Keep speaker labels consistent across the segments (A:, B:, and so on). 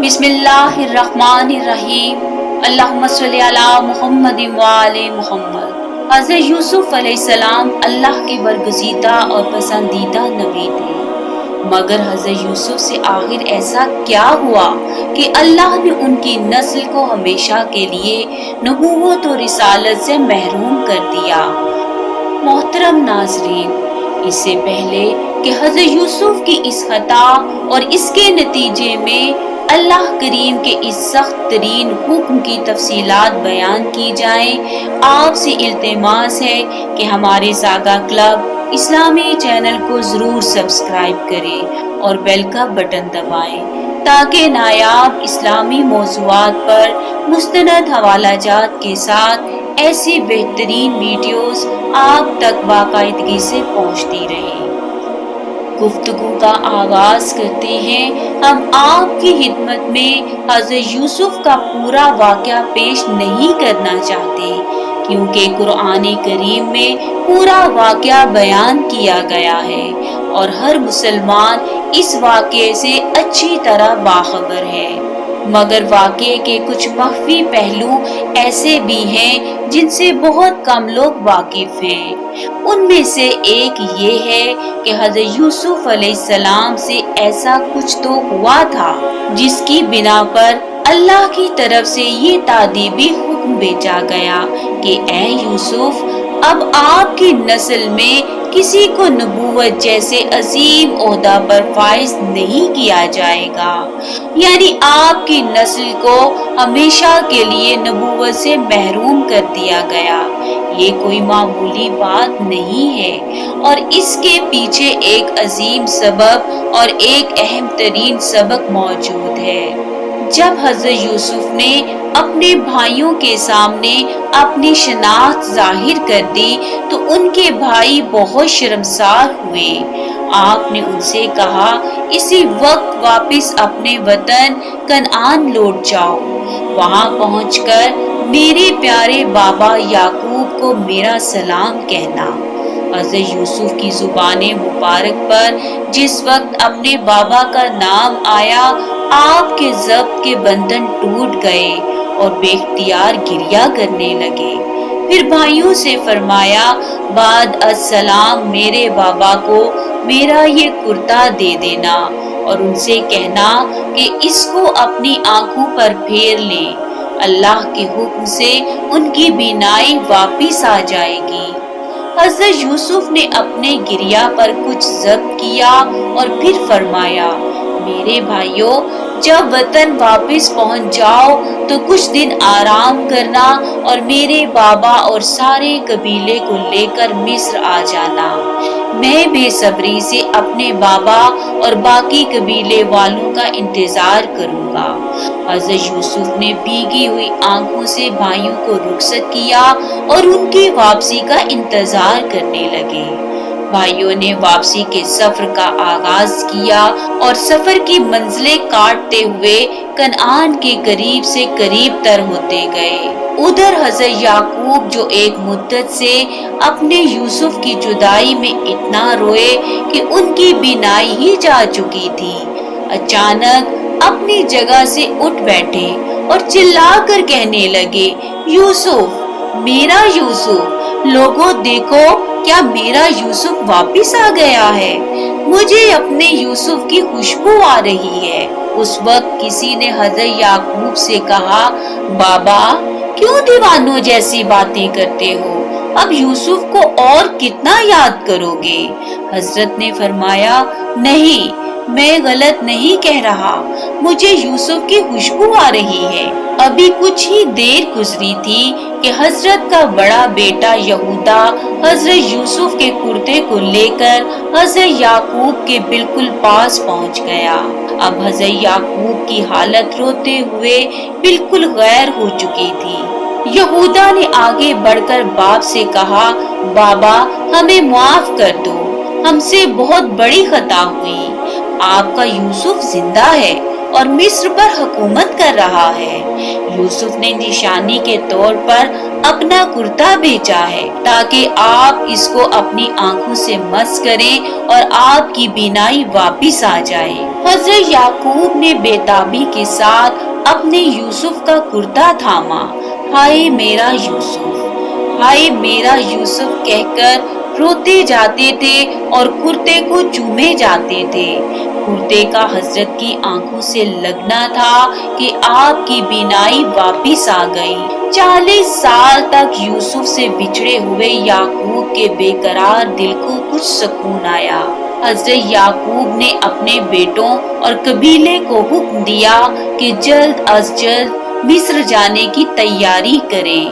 A: बिस्मिल्लाहिर्रहमानिर्रहीम। अल्लाहुम्मा सल्ली अला मुहम्मद व आले मुहम्मद। हज़रत यूसुफ अलैहिस्सलाम अल्लाह के बरगुज़ीदा और पसंदीदा नबी थे, मगर हज़रत यूसुफ से आखिर ऐसा क्या हुआ कि अल्लाह ने उनकी नस्ल को हमेशा के लिए नबूवत और रिसालत से महरूम कर दिया। मोहतरम नाज़रीन, इससे पहले कि हज़रत यूसुफ की इस खता और इसके नतीजे में अल्लाह करीम के इस सख्त तरीन हुक्म की तफसीलात बयान की जाएं, आपसे इल्तिमास है कि हमारे सागा क्लब इस्लामी चैनल को ज़रूर सब्सक्राइब करें और बेल का बटन दबाएं ताकि नायाब इस्लामी मौज़ूआत पर मुस्तनद हवालाजात के साथ ऐसी बेहतरीन वीडियोस आप तक बाकायदगी से पहुंचती रहे। गुफ्तगू का आगाज करते हैं। हम आपकी खिदमत में हज़रत यूसुफ का पूरा वाक़या पेश नहीं करना चाहते, क्योंकि कुरान करीम में पूरा वाक़या बयान किया गया है और हर मुसलमान इस वाक़े से अच्छी तरह बाखबर है, मगर वाक़े के कुछ मख्फी पहलू ऐसे भी हैं जिनसे बहुत कम लोग वाकिफ हैं। उनमें से एक ये है कि हज़रत यूसुफ अलैहिस्सलाम से ऐसा कुछ तो हुआ था जिसकी बिना पर अल्लाह की तरफ से ये तादीबी हुक्म भेजा गया कि ए यूसुफ, अब आपकी नस्ल में किसी को नबूवत जैसे अजीम ओहदा पर फाइज नहीं किया जाएगा, यानी आपकी नस्ल को हमेशा के लिए नबूवत से महरूम कर दिया गया। ये कोई मामूली बात नहीं है और इसके पीछे एक अजीम सबब और एक अहम तरीन सबक मौजूद है। जब हज़रत यूसुफ ने अपने भाइयों के सामने अपनी शनाख्त जाहिर कर दी तो उनके भाई बहुत शर्मसार हुए। आपने उनसे कहा, इसी वक्त वापस अपने वतन कनान लौट जाओ। वहां पहुंचकर मेरे प्यारे बाबा याकूब को मेरा सलाम कहना। हज़रत यूसुफ की ज़ुबाने मुबारक पर जिस वक्त अपने बाबा का नाम आया, आपके ज़ब्त के बंधन टूट गए और बेख्तियार गिरिया करने लगे। फिर भाइयों से फरमाया, बाद अस्सलाम मेरे बाबा को मेरा ये कुर्ता दे देना और उनसे कहना कि इसको अपनी आंखों पर फेर लें। अल्लाह के हुक्म से उनकी बीनाई वापिस आ जाएगी। हज़रत यूसुफ ने अपने गिरिया पर कुछ ज़ब्त किया और फिर फरमाया, मेरे भाइयों, जब वतन वापस पहुंच जाओ तो कुछ दिन आराम करना और मेरे बाबा और सारे कबीले को लेकर मिस्र आ जाना। मैं बेसब्री से अपने बाबा और बाकी कबीले वालों का इंतजार करूंगा। हज़रत यूसुफ ने भीगी हुई आंखों से भाइयों को रुखसत किया और उनकी वापसी का इंतजार करने लगे। भाइयों ने वापसी के सफर का आगाज किया और सफर की मंजिलें काटते हुए कनान के करीब से करीब तर होते गए। उधर हज़रत याकूब, जो एक मुद्दत से अपने यूसुफ की जुदाई में इतना रोए कि उनकी बीनाई ही जा चुकी थी, अचानक अपनी जगह से उठ बैठे और चिल्लाकर कहने लगे, यूसुफ, मेरा यूसुफ, लोगों देखो, क्या मेरा यूसुफ वापिस आ गया है। मुझे अपने यूसुफ की खुशबू आ रही है। उस वक्त किसी ने हज़रत याकूब से कहा, बाबा, क्यों दीवानों जैसी बातें करते हो, अब यूसुफ को और कितना याद करोगे। हजरत ने फरमाया, नहीं, मैं गलत नहीं कह रहा, मुझे यूसुफ की खुशबू आ रही है। अभी कुछ ही देर गुजरी थी कि हजरत का बड़ा बेटा यहूदा हजरत यूसुफ के कुर्ते को लेकर हजरत याकूब के बिल्कुल पास पहुंच गया। अब हजरत याकूब की हालत रोते हुए बिल्कुल गैर हो चुकी थी। यहूदा ने आगे बढ़कर बाप से कहा, बाबा, हमें माफ कर दो, हमसे बहुत बड़ी खता हुई। आपका यूसुफ जिंदा है और मिस्र पर हुकूमत कर रहा है। यूसुफ ने निशानी के तौर पर اپنا کرتا بیچا ہے تاکہ آپ اس کو اپنی آنکھوں سے مس کریں اور آپ کی بینائی واپس آ جائے۔ حضرت یعقوب نے بے تابی کے ساتھ اپنے یوسف کا کرتا تھاما۔ ہائے میرا یوسف، ہائے میرا یوسف کہہ کر روتے جاتے تھے اور کرتے کو چومے جاتے تھے۔ کرتے کا حضرت کی آنکھوں سے لگنا تھا کہ آپ کی بینائی واپس آ گئی۔ 40 سال تک یوسف سے بچھڑے ہوئے یعقوب کے بے قرار دل کو کچھ سکون آیا۔ حضرت یعقوب نے اپنے بیٹوں اور قبیلے کو حکم دیا کہ جلد از جلد مصر جانے کی تیاری کریں۔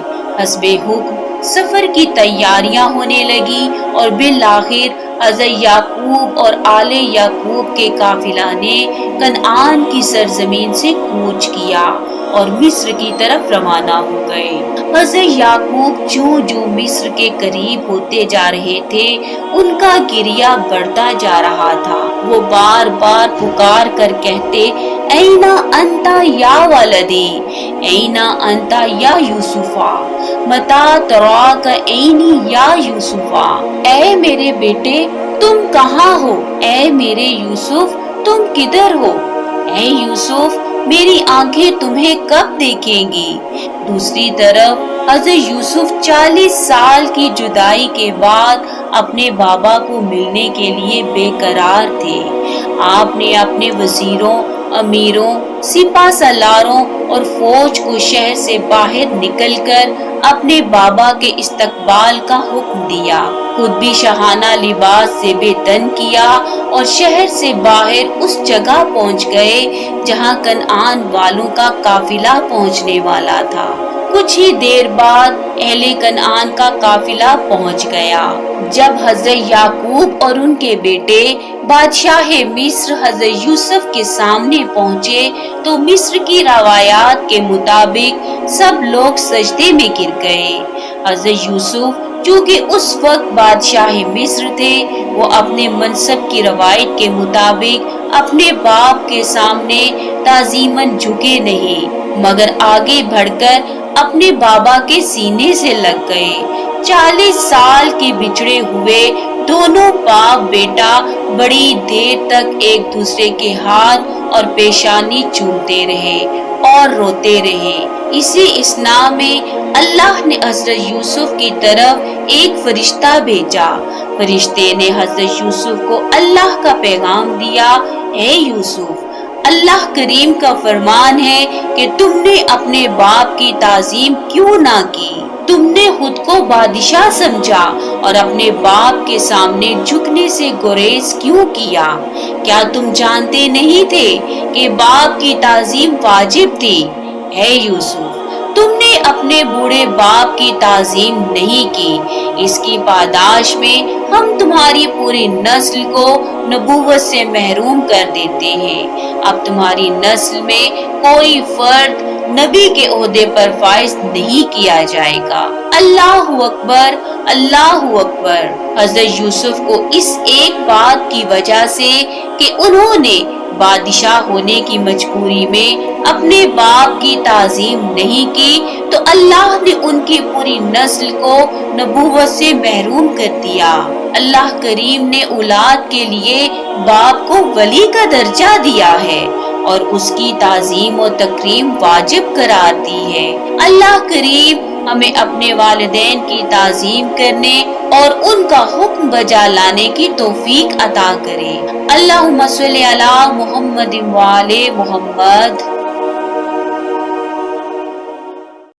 A: حسب حکم سفر کی تیاریاں ہونے لگی اور بالآخر حضرت یعقوب اور آل یعقوب کے قافلہ نے کنعان کی سرزمین سے کوچ کیا اور مصر کی طرف روانہ ہو گئے۔ حضرت یعقوب جو مصر کے قریب ہوتے جا رہے تھے ان کا گریہ بڑھتا جا رہا تھا۔ وہ بار بار پکار کر کہتے، اینا انتا یا ولدی، اینا انتا یا یوسفا، متا تراک اینی یا یوسفا۔ اے میرے بیٹے تم کہاں ہو؟ اے میرے یوسف تم کدھر ہو؟ اے یوسف میری آنکھیں تمہیں کب دیکھیں گی؟ دوسری طرف حضرت یوسف 40 سال کی جدائی کے بعد اپنے بابا کو ملنے کے لیے بے قرار تھے۔ آپ نے اپنے وزیروں، امیروں، سپاہ سالاروں اور فوج کو شہر سے باہر نکل کر اپنے بابا کے استقبال کا حکم دیا۔ خود بھی شاہانہ لباس سے بے تن کیا اور شہر سے باہر اس جگہ پہنچ گئے جہاں کنعان والوں کا قافلہ پہنچنے والا تھا۔ کچھ ہی دیر بعد اہل کنعان کا قافلہ پہنچ گیا۔ جب حضرت یعقوب اور ان کے بیٹے بادشاہ مصر حضرت یوسف کے سامنے پہنچے تو مصر کی روایات کے مطابق سب لوگ سجدے میں گر گئے۔ حضرت یوسف چونکہ اس وقت بادشاہ مصر تھے، وہ اپنے منصب کی روایت کے مطابق اپنے باپ کے سامنے تعظیماً جھکے نہیں مگر آگے بڑھ کر اپنے بابا کے سینے سے لگ گئے۔ 40 سال کے بچھڑے ہوئے دونوں باپ بیٹا بڑی دیر تک ایک دوسرے کے ہاتھ اور پیشانی چومتے رہے اور روتے رہے۔ اسی اثناء میں اللہ نے حضرت یوسف کی طرف ایک فرشتہ بھیجا۔ فرشتے نے حضرت یوسف کو اللہ کا پیغام دیا، اے یوسف، اللہ کریم کا فرمان ہے کہ تم نے اپنے باپ کی تعظیم کیوں نہ کی؟ تم نے خود کو بادشاہ سمجھا اور اپنے باپ کے سامنے جھکنے سے گریز کیوں کیا؟ کیا تم جانتے نہیں تھے کہ باپ کی تعظیم واجب تھی؟ اے یوسف، تم نے اپنے بوڑھے باپ کی تعظیم نہیں کی، اس کی پاداش میں ہم تمہاری پوری نسل کو نبوت سے محروم کر دیتے ہیں۔ اب تمہاری نسل میں کوئی فرد نبی کے عہدے پر فائز نہیں کیا جائے گا۔ اللہ اکبر، اللہ اکبر۔ حضرت یوسف کو اس ایک بات کی وجہ سے کہ انہوں نے بادشاہ ہونے کی مجبوری میں اپنے باپ کی تعظیم نہیں کی تو اللہ نے ان کی پوری نسل کو نبوت سے محروم کر دیا۔ اللہ کریم نے اولاد کے لیے باپ کو ولی کا درجہ دیا ہے اور اس کی تعظیم و تکریم واجب قرار دی ہے۔ اللہ کریم ہمیں اپنے والدین کی تعظیم کرنے اور ان کا حکم بجا لانے کی توفیق عطا کرے۔ اللہم صلی علی محمد و آل محمد۔